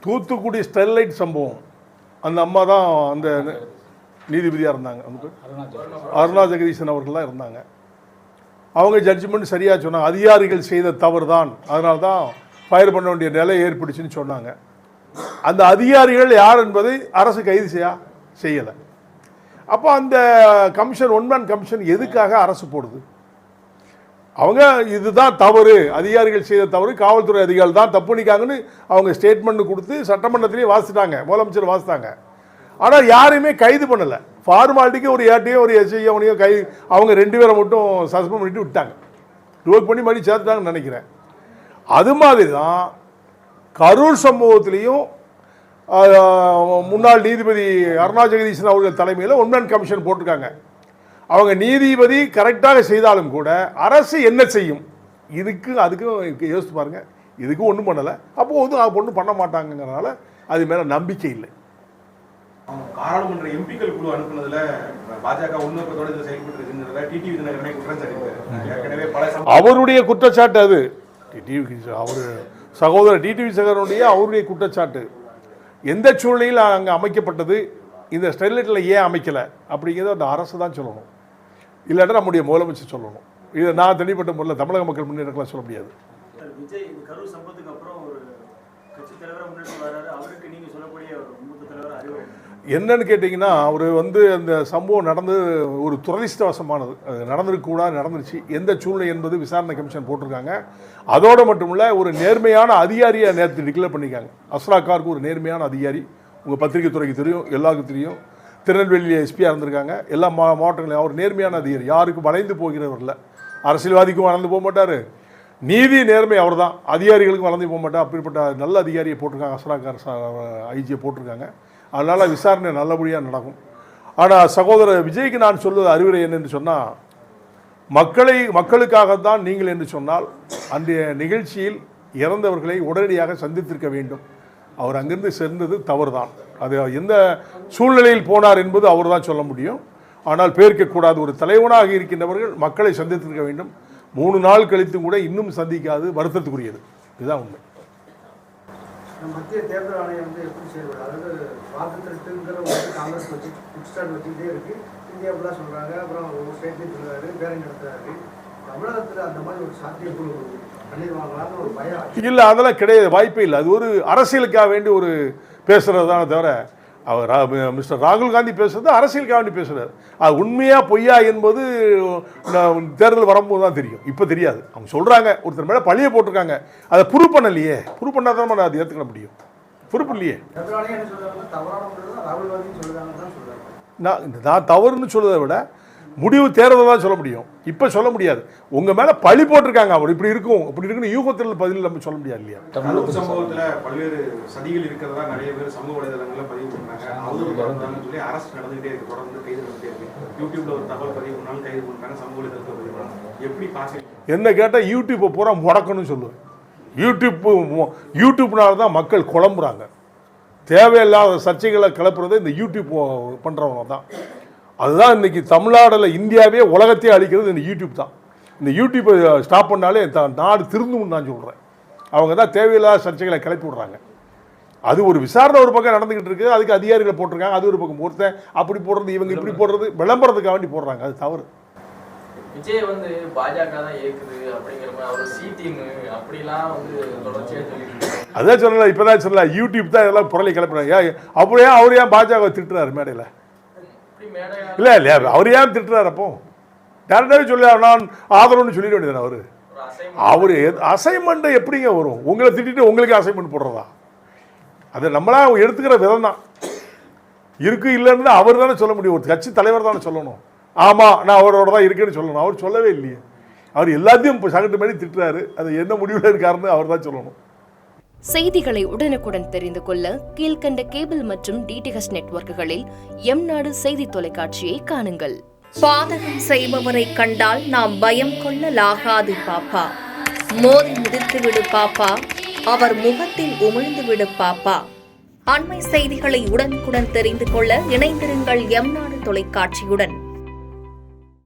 Thoothukudi Sterlite சம்பவம் அந்த அம்மா தான் அந்த நீதிபதியாக இருந்தாங்க. அருணா ஜெகதீசன் அவர்கள் தான் இருந்தாங்க. அவங்க ஜட்ஜ்மெண்ட் சரியாக சொன்னாங்க. அதிகாரிகள் செய்த தவறு தான், அதனால தான் ஃபயர் பண்ண வேண்டிய நிலை ஏற்பட்டுச்சுன்னு சொன்னாங்க. அந்த அதிகாரிகள் யார் என்பதை அரசு கைது செய்யலை. அப்போ அந்த கமிஷன், ஒன்மேன் கமிஷன் எதுக்காக அரசு போடுது? அவங்க இதுதான் தவறு, அதிகாரிகள் செய்த தவறு, காவல்துறை அதிகாரிகள் தான் தப்பு பண்ணிக்காங்கன்னு அவங்க ஸ்டேட்மெண்ட் கொடுத்து சட்டமன்றத்திலேயே வாசிட்டாங்க, முதலமைச்சர் வாசித்தாங்க. ஆனால் யாரையுமே கைது பண்ணலை. ஃபார்மாலிட்டிக்கு ஒரு ஏட்டையோ ஒரு எஸ்ஐயோ அவங்க 2 பேரை மட்டும் சஸ்பெண்ட் பண்ணிட்டு விட்டாங்க, ரிவோக் பண்ணி மறுபடியும் சேர்த்துட்டாங்கன்னு நினைக்கிறேன். அது மாதிரி தான் கரூர் சம்பவத்திலையும் முன்னாள் நீதிபதி அருணா ஜெகதீசன் அவர்கள் தலைமையில் ஒன்மேன் கமிஷன் போட்டிருக்காங்க. அவங்க நீதிபதி கரெக்டாக செய்தாலும் கூட அரசு என்ன செய்யும்? அதுக்கும் யோசித்து பாருங்க. இதுக்கும் ஒன்றும் பண்ணலை. அப்போ ஒன்றும் பண்ண மாட்டாங்கிறதுனால அது மேலே நம்பிக்கை இல்லை. பாராளுமன்ற எம்பிக்கள் குழு அனுப்புனதுல பாஜக உள்நோக்கத்தோடு இதில் செயல்பட்டு இருக்குங்கிறத டிடிவி தினகரனை குற்றம் சாட்டியிருக்காரு. ஏற்கனவே அவருடைய குற்றச்சாட்டு அது. அவர் சகோதரர் டிடிவி தினகரனுடைய அவருடைய குற்றச்சாட்டு. எந்த சூழ்நிலையில் அங்கே அமைக்கப்பட்டது, இந்த ஸ்டெர்லைட்டில் ஏன் அமைக்கலை அப்படிங்கிறத அந்த அரசு தான் சொல்லணும், இல்லாட்டா நம்முடைய முதலமைச்சர் சொல்லணும். இதை நான் தனிப்பட்ட முறையில் தமிழக மக்கள் முன்னேற்றலாம் சொல்ல முடியாது. விஜய் கரூர் சம்பவத்துக்கு அப்புறம் ஒரு கட்சி தலைவராக முன்னேற்றம் வராரு, அவருக்கு நீங்கள் சொல்லக்கூடிய மூத்த தலைவர் அறிவு என்னன்னு கேட்டிங்கன்னா, அவர் அந்த சம்பவம் நடந்து ஒரு துரதிஷ்டவசமானது, நடந்திருக்கக்கூடாது, நடந்துருச்சு. எந்த சூழ்நிலை என்பது விசாரணை கமிஷன் போட்டிருக்காங்க. அதோடு மட்டும் இல்லை, ஒரு நேர்மையான அதிகாரியை நேற்று டிக்ளேர் பண்ணியிருக்காங்க. அஸ்ராக்காருக்கு ஒரு நேர்மையான அதிகாரி, உங்கள் பத்திரிகை துறைக்கு தெரியும், எல்லாருக்கும் தெரியும். திருநெல்வேலி எஸ்பியாக இருந்திருக்காங்க. எல்லா மாவட்டங்களையும் அவர் நேர்மையான அதிகாரி, யாருக்கும் வளைந்து போகிறவர் இல்லை. அரசியல்வாதிக்கும் வளர்ந்து போக மாட்டார், நீதி நேர்மை அவர் தான், அதிகாரிகளுக்கும் வளர்ந்து போக மாட்டார். அப்படிப்பட்ட நல்ல அதிகாரியை போட்டிருக்காங்க, அஸ்ராக்கார் ஐஜியை போட்டிருக்காங்க. அதனால் விசாரணை நல்லபடியாக நடக்கும். ஆனால் சகோதரர் விஜய்க்கு நான் சொல்வது அறிவுரை என்னென்று சொன்னால், மக்களுக்காகத்தான் நீங்கள் என்று சொன்னால் அந்த நிகழ்ச்சியில் இறந்தவர்களை உடனடியாக சந்தித்திருக்க வேண்டும். அவர் அங்கிருந்து சென்றது தவறு தான். அது எந்த சூழ்நிலையில் போனார் என்பது அவர் தான் சொல்ல முடியும். ஆனால் பேர்க்கக்கூடாது. ஒரு தலைவனாக இருக்கின்றவர்கள் மக்களை சந்தித்திருக்க வேண்டும். 3 நாள் கழித்தும் கூட இன்னும் சந்திக்காது வருத்தத்துக்குரியது. இதுதான் உண்மை. மத்திய தேர்தல் ஆணையம் எப்படி செயல்படுது? அதாவது வாக்கு திருட்டுங்கிற காங்கிரஸ் வச்சு குற்றச்சாட்டு வச்சுக்கிட்டே இருக்கு. இந்தியாவுலாம் சொல்றாங்க, அப்புறம் ஒரு ஸ்டேட்லையும் சொல்றாரு, பேரணி நடத்துறாரு. தமிழகத்தில் அந்த மாதிரி ஒரு சாத்தியக்குழு பண்ணிடுவாங்களான்னு ஒரு பயம் இல்லை, அதெல்லாம் கிடையாது, வாய்ப்பே இல்லை. அது ஒரு அரசியலுக்காக வேண்டி ஒரு பேசுறது தானே தவிர, அவர் மிஸ்டர் ராகுல் காந்தி பேசுறது அரசியலுக்காக வேண்டி பேசுறாரு. அது உண்மையா பொய்யா என்பது தேர்தல் வரும்போது தான் தெரியும், இப்போ தெரியாது. அவங்க சொல்றாங்க, ஒருத்தர் மேலே பழிய போட்டிருக்காங்க, அதை ப்ரூவ் பண்ணலையே. ப்ரூவ் பண்ணாதான் அதை ஏற்றுக்க முடியும். ப்ரூவ் இல்லையே. நான் தவறுன்னு சொல்றதை விட முடிவு தேர்தல் தான் சொல்ல முடியும், இப்போ சொல்ல முடியாது. உங்க மேல பழி போட்டிருக்காங்க, அவர் இப்படி இருக்கும் இப்படி இருக்குன்னு யூகத்தில் பதில் நம்ம சொல்ல முடியாது இல்லையா? தமிழ் சம்பவத்தில் பல்வேறு சதிகள் இருக்கிறதா நிறைய பேர் சமூக வலைதளங்களில் பதிவு பண்ணாங்க. சொல்லி அரசு நடந்துகிட்டே இருக்கு, தொடர்ந்து கைது பண்ணிட்டே இருக்கு. யூடியூப்ல ஒரு தகவல் பதிவு பண்ணாலும் கைது பண்ணுறாங்க, சமூக வலைதளத்தில் பதிவு பண்ணாங்க. எப்படி பாக்குறீங்க? என்ன கேட்டால் யூடியூப்பை பூரா முடக்கணும்னு சொல்லுவேன். யூடியூப்னால தான் மக்கள் குழம்புறாங்க. தேவையில்லாத சர்ச்சைகளை கிளப்புறது இந்த யூடியூப் பண்ணுறவங்க தான். அதுதான் இன்றைக்கி தமிழ்நாடில் இந்தியாவே உலகத்தையே அழிக்கிறது இந்த யூடியூப் தான். இந்த யூடியூப்பை ஸ்டாப் பண்ணாலே நாடு திருந்தும்னு நான் சொல்கிறேன். அவங்க தான் தேவையில்லாத சர்ச்சைகளை கிளப்பி விடுறாங்க. அது ஒரு விசாரணை ஒரு பக்கம் நடந்துக்கிட்டு இருக்குது, அதுக்கு அதிகாரிகளை போட்டிருக்காங்க. அது ஒரு பக்கம் ஒருத்தன் அப்படி போடுறது, இவங்க இப்படி போடுறது, விளம்பரத்துக்காக வேண்டி போடுறாங்க. அது தவறு. விஜய் பாஜக தான் ஏக்குது அப்படிங்கிற மாதிரி அவர் சி டீம் அப்படிலாம் தொடர்ச்சியாக சொல்லிட்டு அதான் சொல்லலை, இப்போ தான் சொல்லலை, யூடியூப் தான் இதெல்லாம் புரளி கிளப்புறாங்க. அப்படியே அவர் ஏன் பாஜக திட்டுறாரு மேடையில்? இல்லை இல்லையா, அவர் ஏன் திட்டுறாரு? அப்போ டேரக்டாகவே சொல்லி நான் ஆதரவுன்னு சொல்லிட வேண்டியது. அவர் அசைன்மெண்ட் எப்படிங்க வரும்? உங்களை திட்டிட்டு உங்களுக்கு அசைன்மெண்ட் போடுறதா? அதை நம்மளா எடுத்துக்கிற விதம் தான் இருக்கு. இல்லைன்னு அவர் தானே சொல்ல முடியும், ஒரு கட்சி தலைவர் தானே சொல்லணும். ஆமாம் நான் அவரோட தான் இருக்கேன்னு சொல்லணும். அவர் சொல்லவே இல்லையே. அவர் எல்லாத்தையும் சகட்டு மாதிரி திட்டுறாரு. அது என்ன முடிவில் இருக்காருன்னு அவர் தான் சொல்லணும். செய்திகளை உடனுக்குடன் தெரிந்து கொள்ள கீழ்கண்ட கேபிள் மற்றும் டிடிஹெச் நெட்வொர்க்குகளில் எம்நாடு செய்தி தொலைக்காட்சியை காணுங்கள். பாதகம் செய்பவரை கண்டால் நாம் பயம் கொள்ளலாகாது பாப்பா. மோதி மிதித்துவிடு பாப்பா, அவர் முகத்தில் உமிழ்ந்துவிடு பாப்பா. அண்மை செய்திகளை உடனுக்குடன் தெரிந்து கொள்ள இணைந்திருங்கள் எம்நாடு தொலைக்காட்சியுடன்.